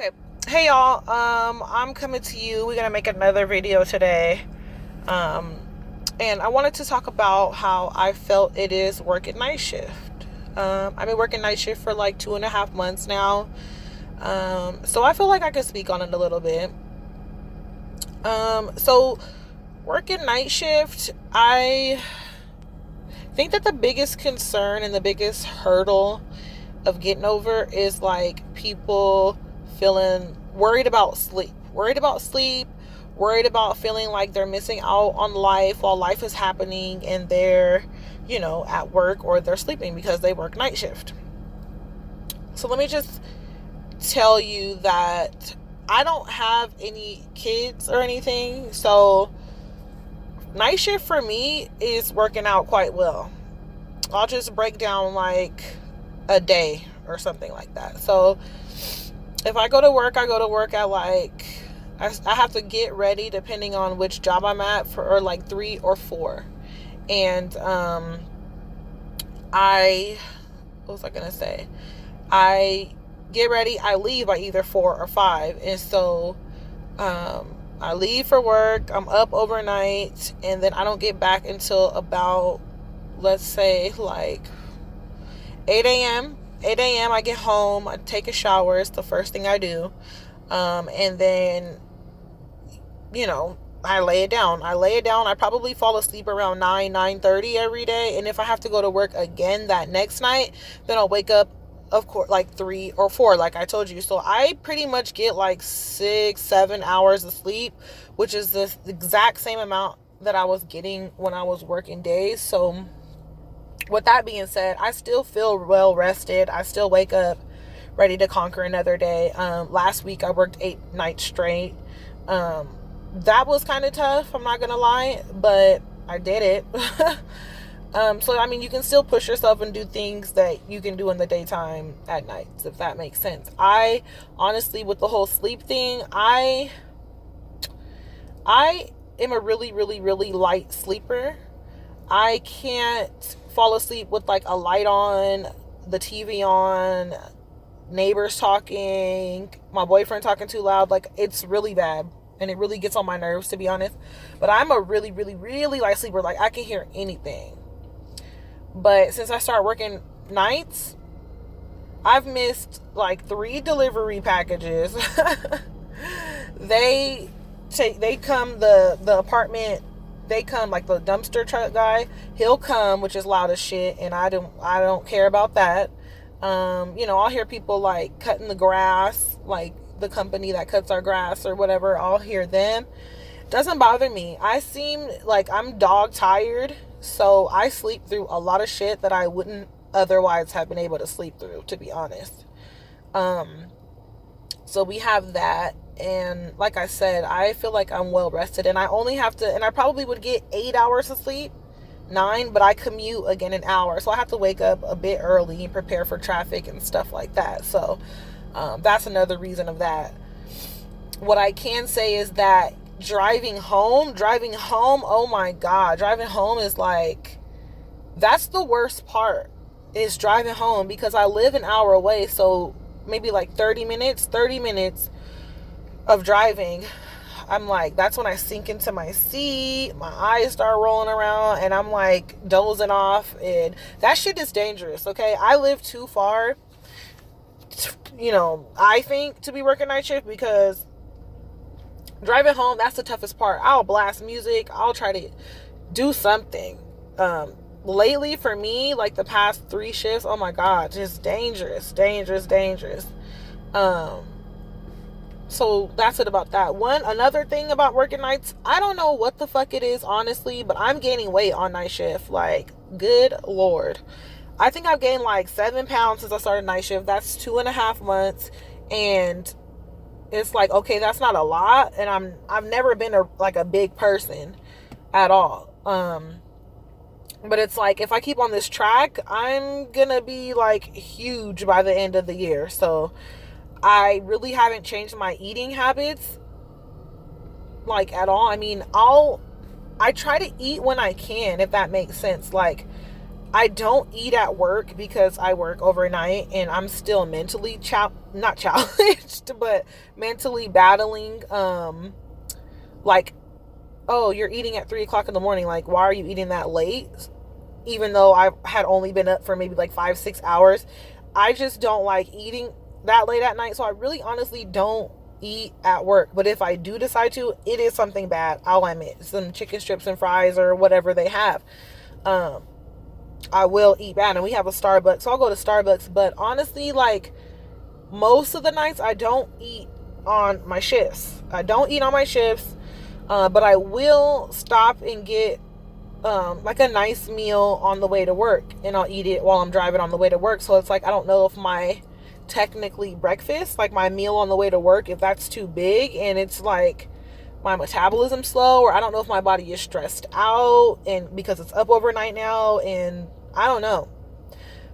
Okay. Hey y'all. I'm coming to you. We're gonna make another video today. Um, and I wanted to talk about how I felt it is working night shift. I've been working night shift for like 2.5 months now. So I feel like I could speak on it a little bit. So working night shift, I think that the biggest concern and the biggest hurdle of getting over is like people feeling worried about feeling like they're missing out on life while life is happening and they're, at work or they're sleeping because they work night shift. So let me just tell you that I don't have any kids or anything. So night shift for me is working out quite well. I'll just break down like a day or something like that. So if I go to work, I go to work at like, I have to get ready depending on which job I'm at for like 3 or 4. And what was I gonna say? I get ready, I leave by either 4 or 5. And so I leave for work, I'm up overnight, and then I don't get back until about, let's say, like 8 a.m. 8 a.m. I get home, I take a shower. It's the first thing I do. And then, I lay it down. I probably fall asleep around 9:30 every day. And if I have to go to work again that next night, then I'll wake up, of course, like 3 or 4, like I told you. So I pretty much get like 6, 7 hours of sleep, which is the exact same amount that I was getting when I was working days. So with that being said, I still feel well rested. I still wake up ready to conquer another day. Last week I worked 8 nights straight. That was kind of tough, I'm not gonna lie, but I did it. So I mean, you can still push yourself and do things that you can do in the daytime at night, if that makes sense. I honestly, with the whole sleep thing, I am a really, really, really light sleeper. I can't fall asleep with like a light on, the TV on, neighbors talking, my boyfriend talking too loud. Like, it's really bad and it really gets on my nerves, to be honest. But I'm a really, really, really light sleeper. Like, I can hear anything. But since I started working nights, I've missed like 3 delivery packages. they come, the apartment, they come, like the dumpster truck guy, he'll come, which is loud as shit, and I don't care about that. I'll hear people like cutting the grass, like the company that cuts our grass or whatever, I'll hear them. Doesn't bother me. I seem like I'm dog tired, so I sleep through a lot of shit that I wouldn't otherwise have been able to sleep through, to be honest. So we have that. And like I said, I feel like I'm well rested, and I only have to, and I probably would get 8 hours of sleep, 9, but I commute again an hour. So I have to wake up a bit early and prepare for traffic and stuff like that. So that's another reason of that. What I can say is that driving home, oh my God, driving home is like, that's the worst part, is driving home, because I live an hour away. So maybe like 30 minutes of driving, I'm like, that's when I sink into my seat, my eyes start rolling around, and I'm like dozing off, and that shit is dangerous. Okay, I live too far, I think, to be working night shift, because driving home, that's the toughest part. I'll blast music, I'll try to do something. Lately for me, like the past 3 shifts, oh my God, just dangerous. So that's it about that. Another thing about working nights, I don't know what the fuck it is, honestly, but I'm gaining weight on night shift. Like, good Lord. I think I've gained like 7 pounds since I started night shift. That's 2.5 months. And it's like, okay, that's not a lot. And I've never been a big person at all. But it's like, if I keep on this track, I'm gonna be like huge by the end of the year. So I really haven't changed my eating habits like at all. I mean, I try to eat when I can, if that makes sense. Like, I don't eat at work because I work overnight and I'm still mentally not challenged, but mentally battling. Like, oh, you're eating at 3 o'clock in the morning. Like, why are you eating that late? Even though I had only been up for maybe like 5-6 hours, I just don't like eating that late at night. So I really honestly don't eat at work. But if I do decide to, it is something bad. I'll admit, some chicken strips and fries or whatever they have. Um, I will eat bad, and we have a Starbucks, so I'll go to Starbucks. But honestly, like, most of the nights I don't eat on my shifts. I don't eat on my shifts, but I will stop and get like a nice meal on the way to work, and I'll eat it while I'm driving on the way to work. So it's like, I don't know if my technically breakfast, like my meal on the way to work, if that's too big and it's like my metabolism slow, or I don't know if my body is stressed out and because it's up overnight now, and I don't know.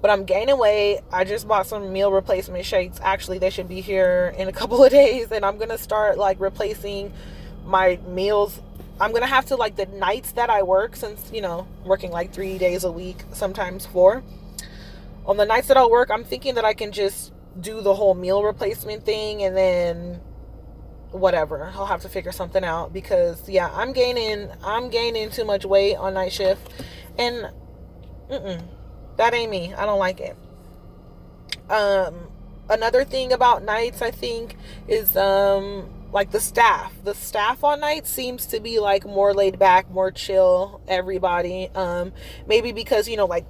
But I'm gaining weight. I just bought some meal replacement shakes. Actually, they should be here in a couple of days, and I'm gonna start like replacing my meals. I'm gonna have to, like, the nights that I work, since working like 3 days a week, sometimes 4. On the nights that I'll work, I'm thinking that I can just do the whole meal replacement thing, and then whatever, I'll have to figure something out, because yeah, I'm gaining too much weight on night shift, and that ain't me. I don't like it. Another thing about nights, I think, is like the staff on nights seems to be like more laid back, more chill, everybody. Maybe because like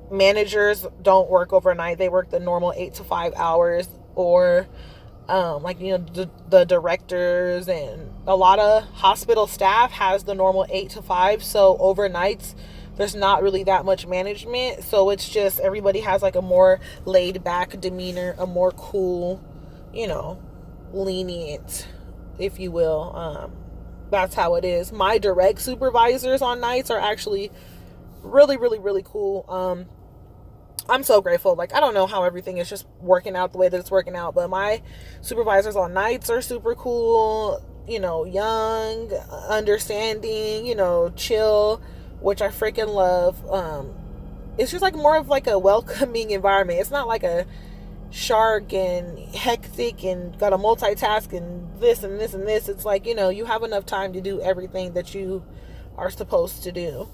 managers don't work overnight, they work the normal 8 to 5 hours, or like the directors and a lot of hospital staff has the normal 8 to 5, so overnights there's not really that much management, so it's just everybody has like a more laid back demeanor, a more cool, lenient, if you will. That's how it is. My direct supervisors on nights are actually really, really, really cool. I'm so grateful. Like, I don't know how everything is just working out the way that it's working out, but my supervisors on nights are super cool, young, understanding, chill, which I freaking love. It's just like more of like a welcoming environment. It's not like a shark and hectic and gotta multitask and this and this and this. It's like, you have enough time to do everything that you are supposed to do.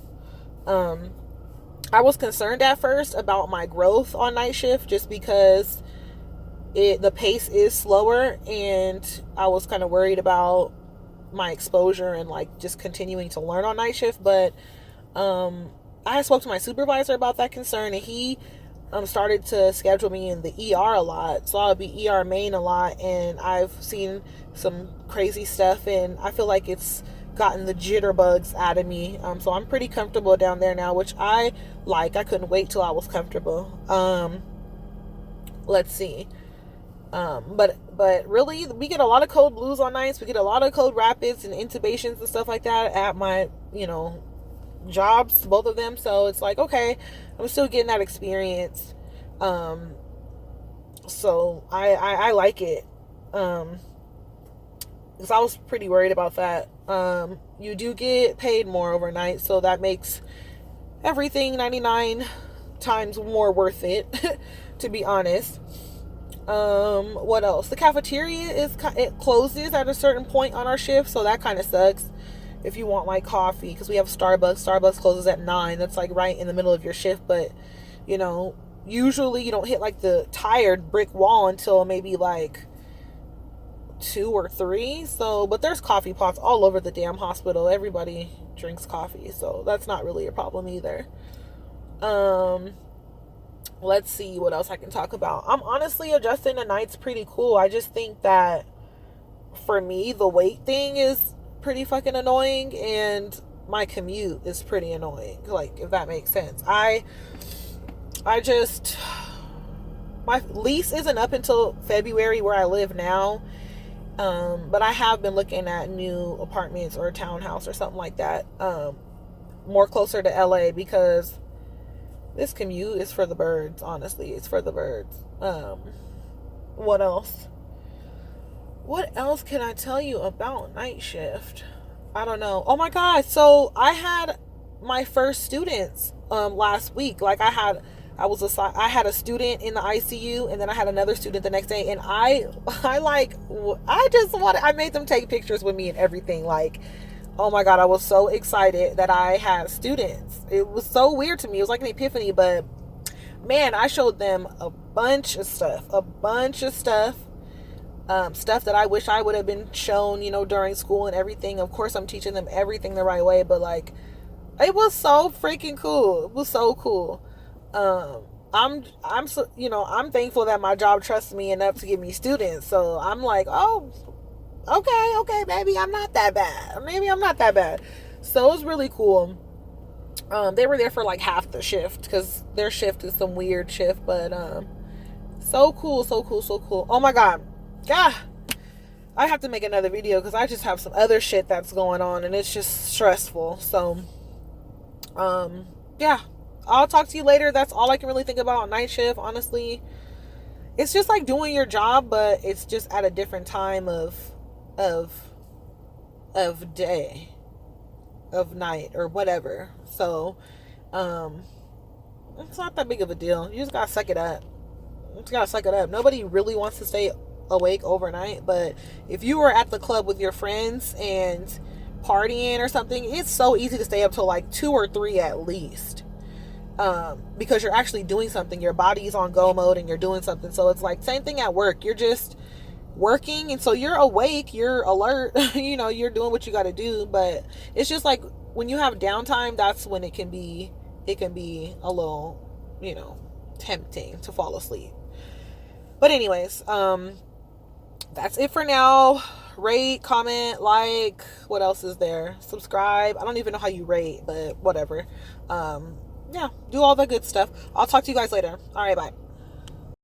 I was concerned at first about my growth on night shift, just because the pace is slower, and I was kind of worried about my exposure and like just continuing to learn on night shift. But I spoke to my supervisor about that concern, and he started to schedule me in the ER a lot, so I'll be ER main a lot, and I've seen some crazy stuff, and I feel like it's gotten the jitterbugs out of me. So I'm pretty comfortable down there now, which I like. I couldn't wait till I was comfortable. Let's see. But really, we get a lot of code blues on nights. We get a lot of code rapids and intubations and stuff like that at my, jobs, both of them. So it's like, okay, I'm still getting that experience. So I like it. Because I was pretty worried about that. You do get paid more overnight, so that makes everything 99 times more worth it, to be honest. What else? The cafeteria it closes at a certain point on our shift, so that kind of sucks. If you want like coffee, because we have Starbucks closes at 9. That's like right in the middle of your shift, but usually you don't hit like the tired brick wall until maybe like 2 or 3. So, but there's coffee pots all over the damn hospital. Everybody drinks coffee, so that's not really a problem either. Let's see what else I can talk about. I'm honestly adjusting to nights pretty cool. I just think that for me, the weight thing is pretty fucking annoying, and my commute is pretty annoying, like, if that makes sense. I just, my lease isn't up until February where I live now, but I have been looking at new apartments or a townhouse or something like that, more closer to LA, because this commute is for the birds. Honestly, it's for the birds. What else? What else can I tell you about night shift? I don't know. Oh my God. So I had my first students last week. Like I had a student in the ICU, and then I had another student the next day, and I made them take pictures with me and everything. Like, oh my God, I was so excited that I had students. It was so weird to me. It was like an epiphany, but man, I showed them a bunch of stuff, stuff that I wish I would have been shown, during school and everything. Of course, I'm teaching them everything the right way, but like, it was so freaking cool. It was so cool. I'm so, I'm thankful that my job trusts me enough to give me students. So I'm like, oh, okay, maybe I'm not that bad. So it was really cool. They were there for like half the shift because their shift is some weird shift, but so cool. Oh my God. Yeah, I have to make another video because I just have some other shit that's going on and it's just stressful. So yeah, I'll talk to you later. That's all I can really think about on night shift, honestly. It's just like doing your job, but it's just at a different time of day, of night, or whatever. So it's not that big of a deal. You just gotta suck it up. Nobody really wants to stay awake overnight, but if you were at the club with your friends and partying or something, it's so easy to stay up till like 2 or 3 at least, because you're actually doing something. Your body's on go mode and you're doing something. So it's like same thing at work. You're just working, and so you're awake, you're alert, you're doing what you got to do. But it's just like when you have downtime, that's when it can be a little tempting to fall asleep. But anyways, that's it for now. Rate, comment, like, what else is there? Subscribe. I don't even know how you rate, but whatever. Yeah, do all the good stuff. I'll talk to you guys later. All right, bye.